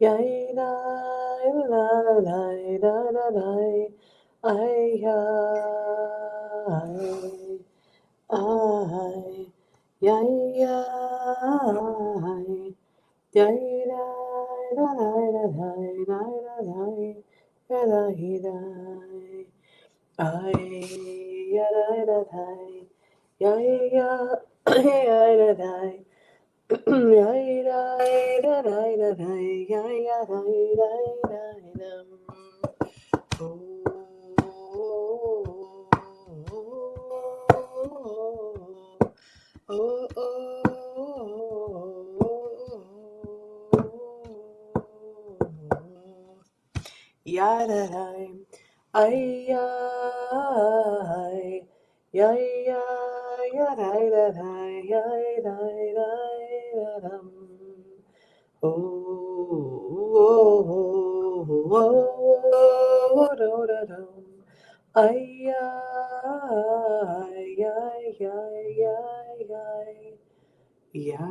Yai da la la da da da ay ay yai yai yai da da da da da da da da da ay ya da da da yai ya ya da da Yadadai, ay, ay, yay, yadai, dadai, yay, dai, dai, dadam. Oh, oh, oh, oh, do, da, dum. Ay, ay, ay, ay, ay, ay, yay.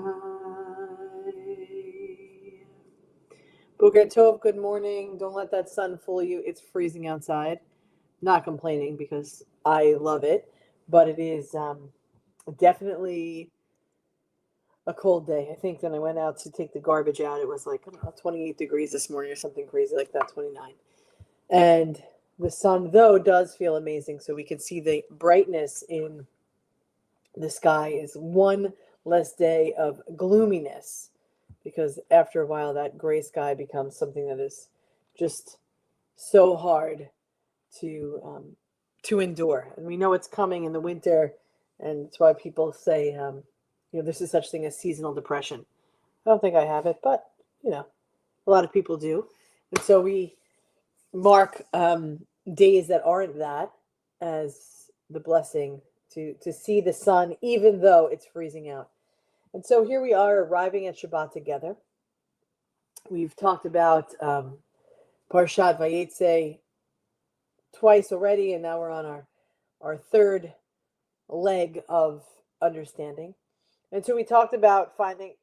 Boker Tov, good morning. Don't let that sun fool you. It's freezing outside. Not complaining because I love it, but it is definitely a cold day. I think when I went out to take the garbage out, it was like, I don't know, 28 degrees this morning or something crazy like that, 29. And the sun, though, does feel amazing. So we can see the brightness in the sky is one less day of gloominess, because after a while that gray sky becomes something that is just so hard to endure. And we know it's coming in the winter, and it's why people say, this is such thing as seasonal depression. I don't think I have it, but you know, a lot of people do, and so we mark days that aren't that as the blessing to see the sun, even though it's freezing out. And so here we are arriving at Shabbat together. We've talked about Parshat Vayetze twice already, and now we're on our third leg of understanding. And so we talked about finding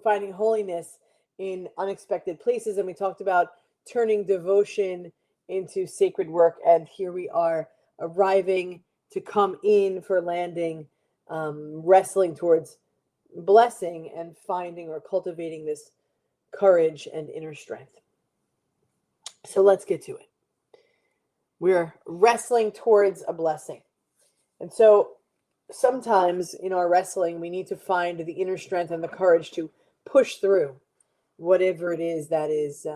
holiness in unexpected places, and we talked about turning devotion into sacred work. And here we are arriving to come in for landing, wrestling towards blessing and finding or cultivating this courage and inner strength. So let's get to it. We're wrestling towards a blessing. And so sometimes in our wrestling, we need to find the inner strength and the courage to push through whatever it is that is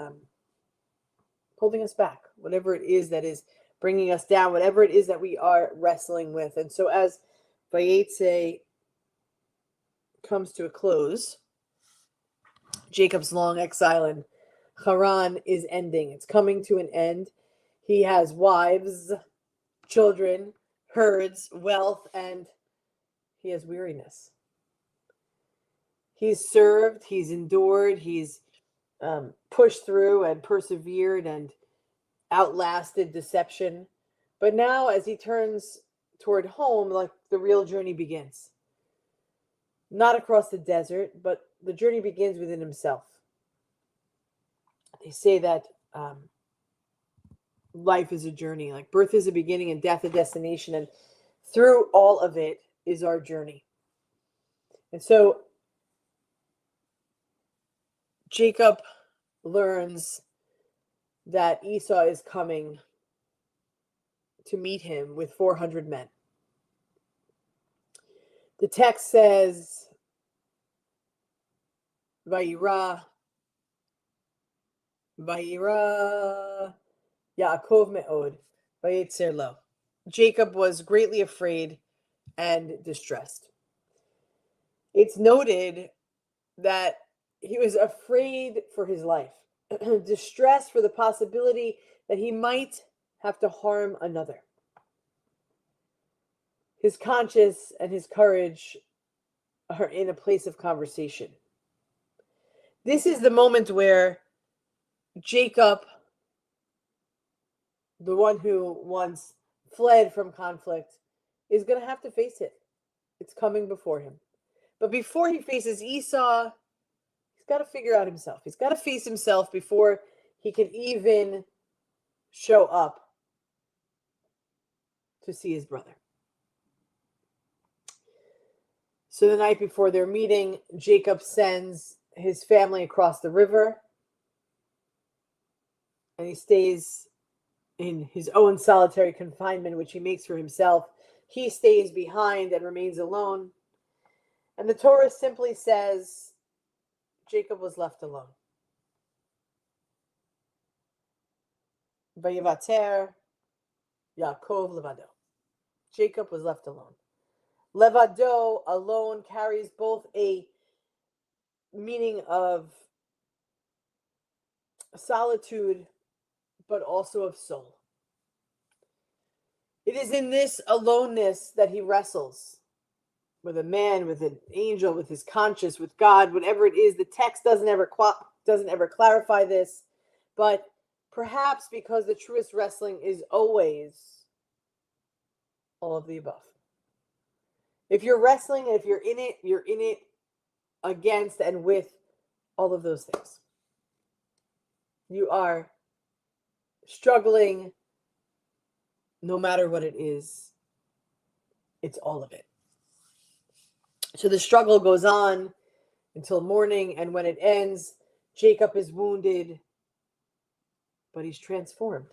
holding us back, whatever it is that is bringing us down, whatever it is that we are wrestling with. And so as Vayetze comes to a close, Jacob's long exile in Haran is ending. It's coming to an end. He has wives, children, herds, wealth, and he has weariness. He's served, he's endured, he's pushed through and persevered and outlasted deception. But now, as he turns toward home, like the real journey begins. Not across the desert, but the journey begins within himself. They say that life is a journey, like birth is a beginning and death a destination, and through all of it is our journey. And so Jacob learns that Esau is coming to meet him with 400 men. The text says, Vayira Yaakov me'od, vayetzer lo. Jacob was greatly afraid and distressed. It's noted that he was afraid for his life, distressed for the possibility that he might have to harm another. His conscience and his courage are in a place of conversation. This is the moment where Jacob, the one who once fled from conflict, is going to have to face it. It's coming before him. But before he faces Esau, he's got to figure out himself. He's got to face himself before he can even show up to see his brother. So the night before their meeting, Jacob sends his family across the river, and he stays in his own solitary confinement, which he makes for himself. He stays behind and remains alone. And the Torah simply says Jacob was left alone. Vayivater Yaakov levado. Jacob was left alone. Levado, alone, carries both a meaning of solitude, but also of soul. It is in this aloneness that he wrestles with a man, with an angel, with his conscience, with God, whatever it is. The text doesn't ever clarify this, but perhaps because the truest wrestling is always all of the above. If you're wrestling, if you're in it against and with all of those things. You are struggling no matter what it is. It's all of it. So the struggle goes on until morning, and when it ends, Jacob is wounded, but he's transformed.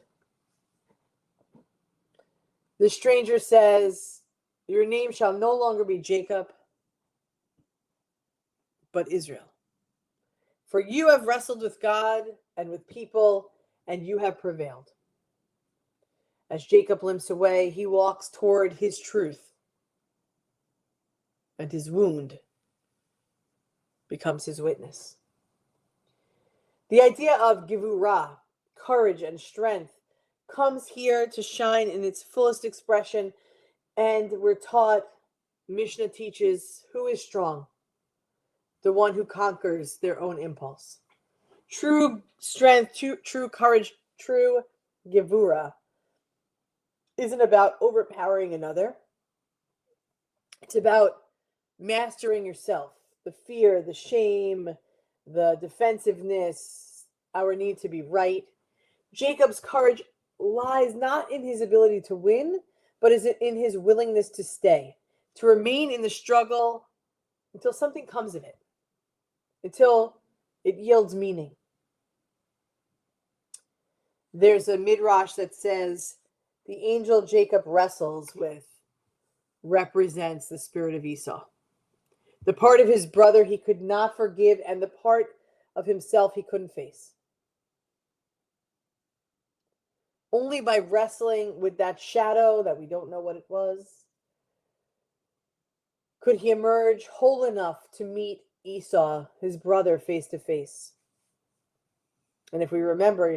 The stranger says, "Your name shall no longer be Jacob, but Israel. For you have wrestled with God and with people, and you have prevailed." As Jacob limps away, he walks toward his truth, and his wound becomes his witness. The idea of gevurah, courage and strength, comes here to shine in its fullest expression, and we're taught, Mishnah teaches, who is strong? The one who conquers their own impulse. True strength, true courage, true gevurah isn't about overpowering another. It's about mastering yourself, the fear, the shame, the defensiveness, our need to be right. Jacob's courage lies not in his ability to win, but is in his willingness to stay, to remain in the struggle until something comes of it, until it yields meaning. There's a midrash that says the angel Jacob wrestles with represents the spirit of Esau. The part of his brother he could not forgive, and the part of himself he couldn't face. Only by wrestling with that shadow that we don't know what it was, could he emerge whole enough to meet Esau, his brother, face to face. And if we remember,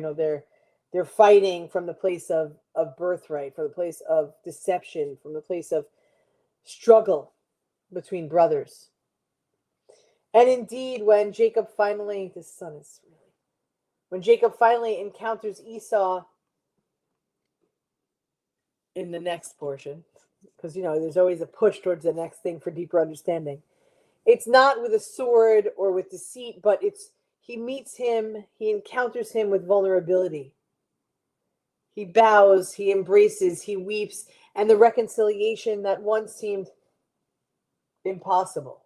they're fighting from the place of birthright, from the place of deception, from the place of struggle between brothers. And indeed, when Jacob finally encounters Esau in the next portion, because there's always a push towards the next thing for deeper understanding. It's not with a sword or with deceit, but he meets him, he encounters him with vulnerability. He bows, he embraces, he weeps, and the reconciliation that once seemed impossible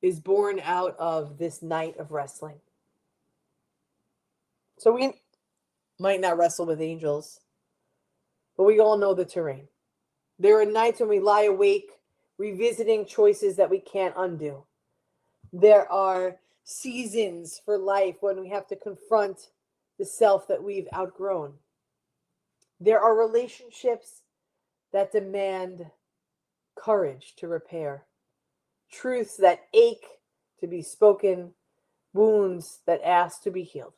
is born out of this night of wrestling. So we might not wrestle with angels, but we all know the terrain. There are nights when we lie awake, revisiting choices that we can't undo. There are seasons for life when we have to confront the self that we've outgrown. There are relationships that demand courage to repair, truths that ache to be spoken, wounds that ask to be healed.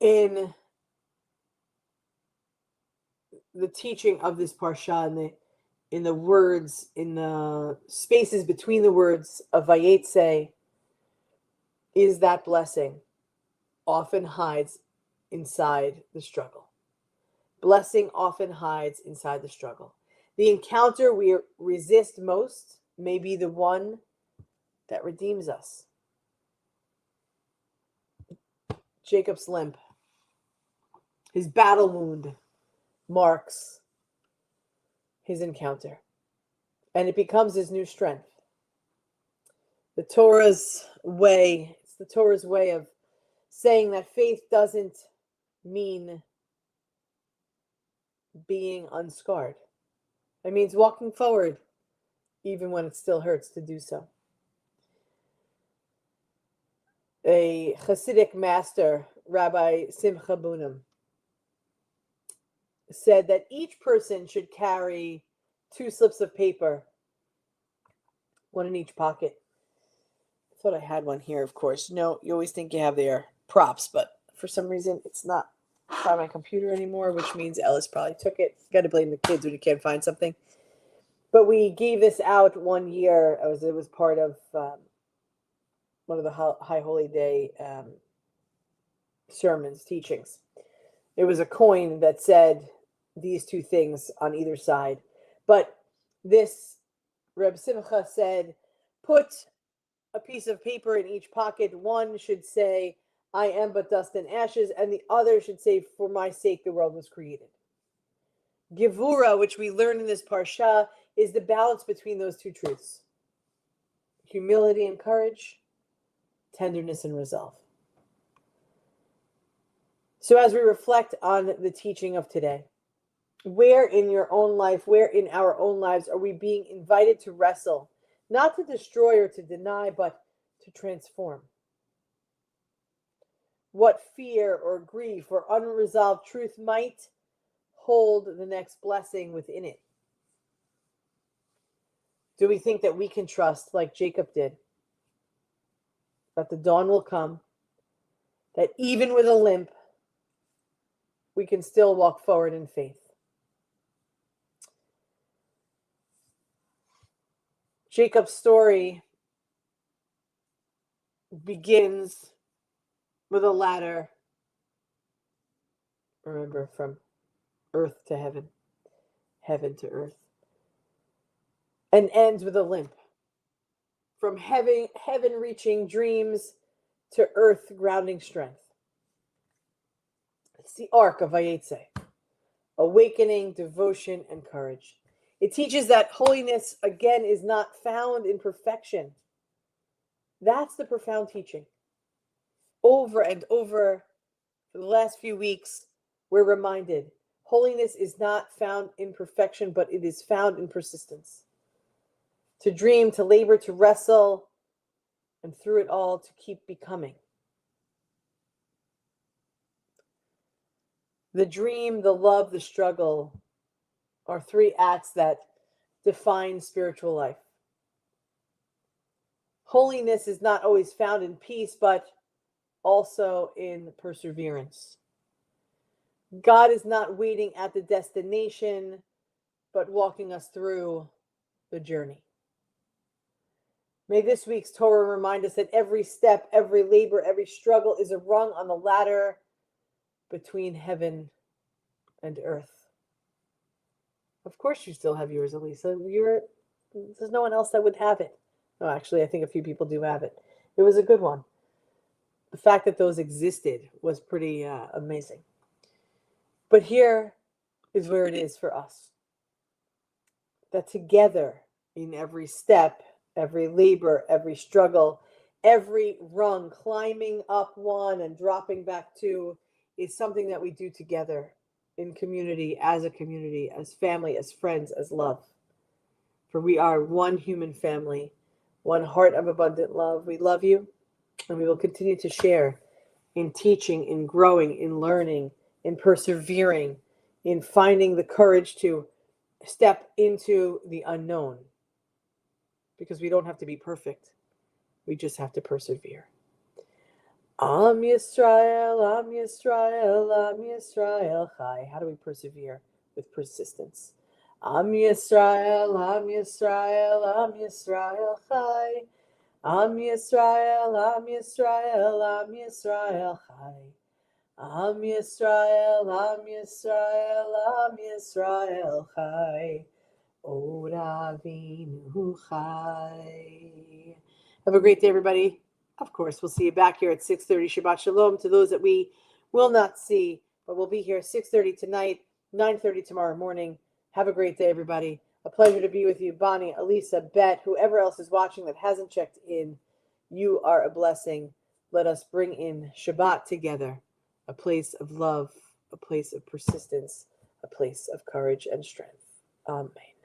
In the teaching of this parsha, in the words, in the spaces between the words of Vayetze, is that blessing often hides inside the struggle. Blessing often hides inside the struggle. The encounter we resist most may be the one that redeems us. Jacob's limp, his battle wound, marks his encounter, and it becomes his new strength. The Torah's way, it's the Torah's way of saying that faith doesn't mean being unscarred. It means walking forward even when it still hurts to do so. A Hasidic master, Rabbi Simcha Bunim, said that each person should carry 2 slips of paper, one in each pocket. I thought I had one here, of course. No, you always think you have their props, but for some reason it's not by my computer anymore, which means Ellis probably took it. Got to blame the kids when you can't find something. But we gave this out one year. It was part of one of the High Holy Day sermons, teachings. It was a coin that said these 2 things on either side. But this, Reb Simcha said, put a piece of paper in each pocket. One should say, I am but dust and ashes, and the other should say, for my sake the world was created. Gevura, which we learn in this parsha, is the balance between those 2 truths. Humility and courage, tenderness and resolve. So as we reflect on the teaching of today, where in your own life, where in our own lives are we being invited to wrestle, not to destroy or to deny, but to transform? What fear or grief or unresolved truth might hold the next blessing within it? Do we think that we can trust, like Jacob did, that the dawn will come, that even with a limp, we can still walk forward in faith? Jacob's story begins with a ladder, remember, from earth to heaven, heaven to earth, and ends with a limp, from heaven reaching dreams to earth grounding strength. It's the arc of Vayetze, awakening, devotion, and courage. It teaches that holiness, again, is not found in perfection. That's the profound teaching. Over and over for the last few weeks, we're reminded holiness is not found in perfection, but it is found in persistence. To dream, to labor, to wrestle, and through it all, to keep becoming. The dream, the love, the struggle are 3 acts that define spiritual life. Holiness is not always found in peace, but also in perseverance. God is not waiting at the destination, but walking us through the journey. May this week's Torah remind us that every step, every labor, every struggle is a rung on the ladder between heaven and earth. Of course you still have yours, Elisa. There's no one else that would have it. No, actually, I think a few people do have it. It was a good one. The fact that those existed was pretty amazing. But here is where it is for us. That together, in every step, every labor, every struggle, every rung, climbing up one and dropping back 2, is something that we do together in community, as family, as friends, as love. For we are one human family, one heart of abundant love. We love you, and we will continue to share in teaching, in growing, in learning, in persevering, in finding the courage to step into the unknown. Because we don't have to be perfect. We just have to persevere. Am Yisrael, Am Yisrael, Am Yisrael Chai. How do we persevere? With persistence. Am Yisrael, Am Yisrael, Am Yisrael Chai. Am Yisrael, Am Yisrael, Am Yisrael Chai. Am Yisrael, Am Yisrael, Am Yisrael Chai. Ora Avinu Chai. Have a great day, everybody. Of course, we'll see you back here at 6:30. Shabbat Shalom to those that we will not see, but we'll be here 6:30 tonight, 9:30 tomorrow morning. Have a great day, everybody. A pleasure to be with you, Bonnie, Elisa, Bet, whoever else is watching that hasn't checked in. You are a blessing. Let us bring in Shabbat together, a place of love, a place of persistence, a place of courage and strength. Amen.